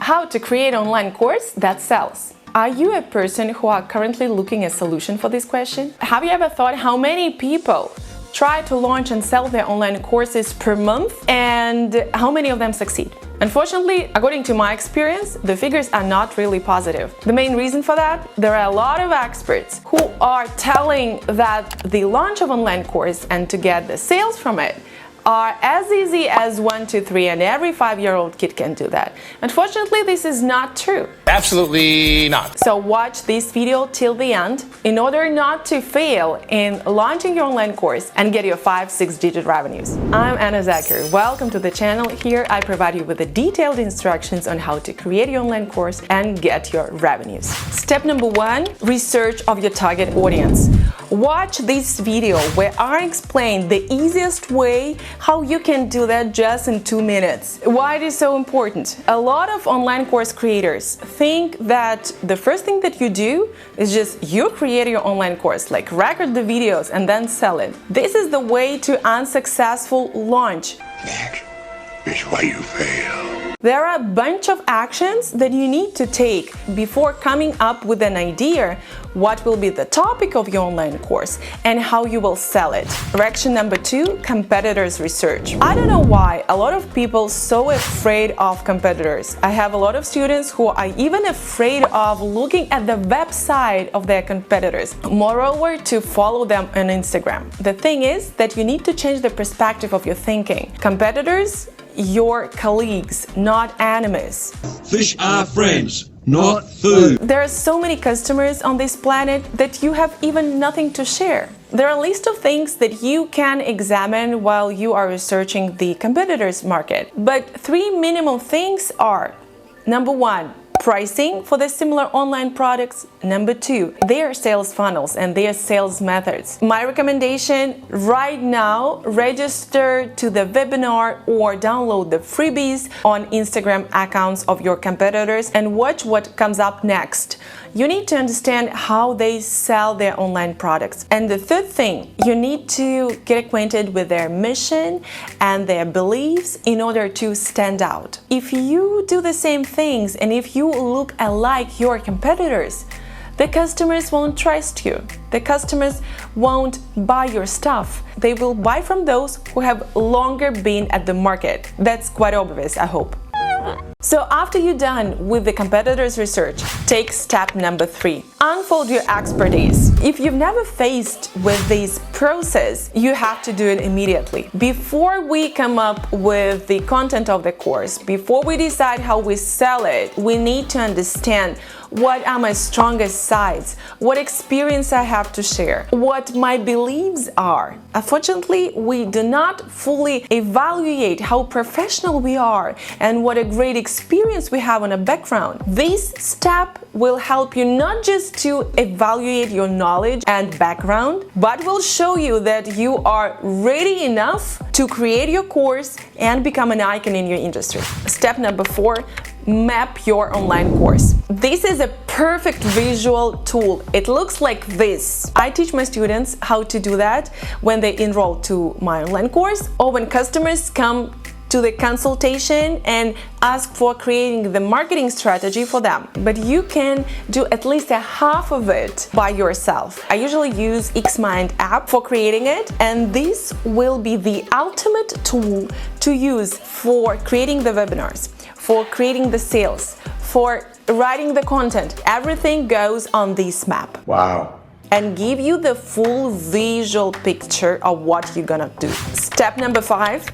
How to create an online course that sells. Are you a person who are currently looking a solution for this question? Have you ever thought how many people try to launch and sell their online courses per month and how many of them succeed? Unfortunately, according to my experience, the figures are not really positive. The main reason for that, there are a lot of experts who are telling that the launch of online course and to get the sales from it are as easy as 1, 2, 3, and every 5-year-old kid can do that. Unfortunately, this is not true. Absolutely not. So watch this video till the end in order not to fail in launching your online course and get your 5-6-digit revenues. I'm Anna Zakir. Welcome to the channel. Here I provide you with the detailed instructions on how to create your online course and get your revenues. Step number 1, research of your target audience. Watch this video where I explain the easiest way how you can do that just in 2 minutes. Why it is so important? A lot of online course creators think that the first thing that you do is just you create your online course, like record the videos and then sell it. This is the way to unsuccessful launch. That is why you fail. There are a bunch of actions that you need to take before coming up with an idea what will be the topic of your online course and how you will sell it. Action number 2, competitors research. I don't know why a lot of people so afraid of competitors. I have a lot of students who are even afraid of looking at the website of their competitors. Moreover, to follow them on Instagram. The thing is that you need to change the perspective of your thinking. Competitors, your colleagues, not enemies. Fish are friends, not food. There are so many customers on this planet that you have even nothing to share. There are a list of things that you can examine while you are researching the competitors' market. But 3 minimum things are: number 1, pricing for the similar online products. Number 2, their sales funnels and their sales methods. My recommendation right now, register to the webinar or download the freebies on Instagram accounts of your competitors and watch what comes up next. You need to understand how they sell their online products. And the third thing, you need to get acquainted with their mission and their beliefs in order to stand out. If you do the same things and if you look alike your competitors, the customers won't trust you. The customers won't buy your stuff. They will buy from those who have longer been at the market. That's quite obvious, I hope. So after you're done with the competitors' research, take step number 3. Unfold your expertise. If you've never faced with this process, you have to do it immediately. Before we come up with the content of the course, before we decide how we sell it, we need to understand what are my strongest sides, what experience I have to share, what my beliefs are. Unfortunately, we do not fully evaluate how professional we are and what a great experience we have on a background. This step will help you not just to evaluate your knowledge and background, but will show you that you are ready enough to create your course and become an icon in your industry. Step number 4, map your online course. This is a perfect visual tool. It looks like this. I teach my students how to do that when they enroll to my online course or when customers come to the consultation and ask for creating the marketing strategy for them. But you can do at least a half of it by yourself. I usually use Xmind app for creating it, and this will be the ultimate tool to use for creating the webinars, for creating the sales, for writing the content. Everything goes on this map. Wow. And give you the full visual picture of what you're gonna do. Step number 5,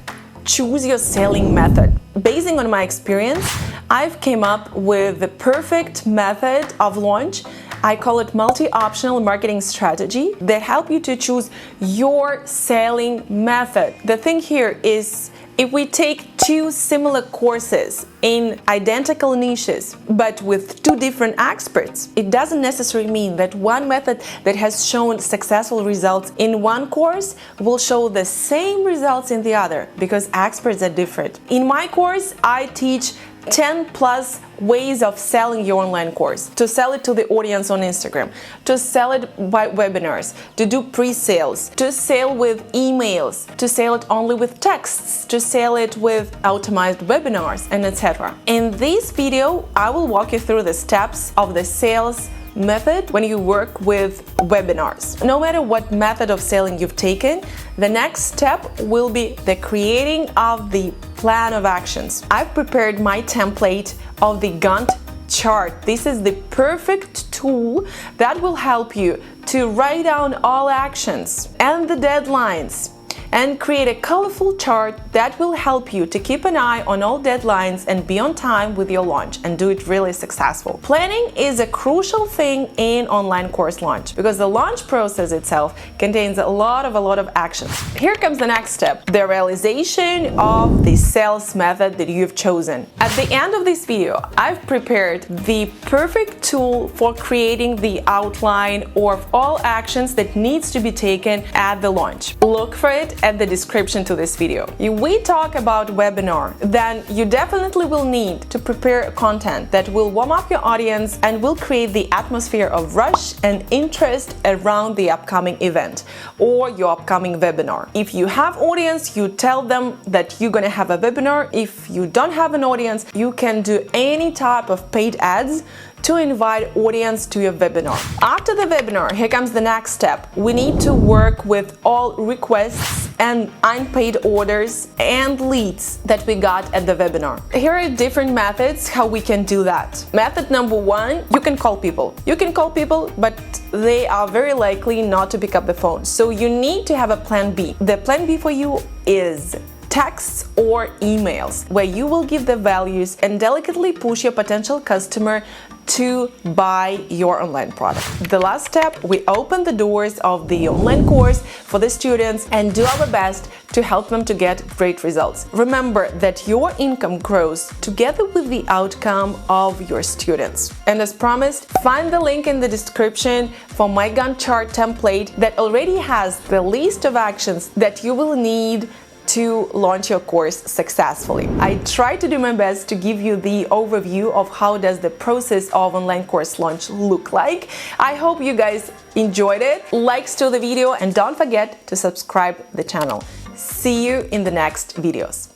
choose your selling method. Basing on my experience, I've came up with the perfect method of launch. I call it multi-optional marketing strategy that help you to choose your selling method. The thing here is, if we take 2 similar courses in identical niches, but with 2 different experts, it doesn't necessarily mean that one method that has shown successful results in one course will show the same results in the other, because experts are different. In my course, I teach 10 plus ways of selling your online course, to sell it to the audience on Instagram, to sell it by webinars, to do pre-sales, to sell with emails, to sell it only with texts, to sell it with automated webinars, and etc. In this video, I will walk you through the steps of the sales method when you work with webinars. No matter what method of selling you've taken, the next step will be the creating of the plan of actions. I've prepared my template of the Gantt chart. This is the perfect tool that will help you to write down all actions and the deadlines and create a colorful chart that will help you to keep an eye on all deadlines and be on time with your launch and do it really successful. Planning is a crucial thing in online course launch because the launch process itself contains a lot of actions. Here comes the next step, the realization of the sales method that you've chosen. At the end of this video, I've prepared the perfect tool for creating the outline of all actions that needs to be taken at the launch. Look for it at the description to this video. If we talk about webinar, then you definitely will need to prepare content that will warm up your audience and will create the atmosphere of rush and interest around the upcoming event or your upcoming webinar. If you have audience, you tell them that you're gonna have a webinar. If you don't have an audience, you can do any type of paid ads to invite audience to your webinar. After the webinar, here comes the next step. We need to work with all requests and unpaid orders and leads that we got at the webinar. Here are different methods how we can do that. Method number one, you can call people. You can call people, but they are very likely not to pick up the phone. So you need to have a plan B. The plan B for you is texts or emails where you will give the values and delicately push your potential customer to buy your online product. The last step, we open the doors of the online course for the students and do our best to help them to get great results. Remember that your income grows together with the outcome of your students. And as promised, find the link in the description for my Gantt chart template that already has the list of actions that you will need to launch your course successfully. I try to do my best to give you the overview of how does the process of online course launch look like. I hope you guys enjoyed it. Likes to the video and don't forget to subscribe the channel. See you in the next videos.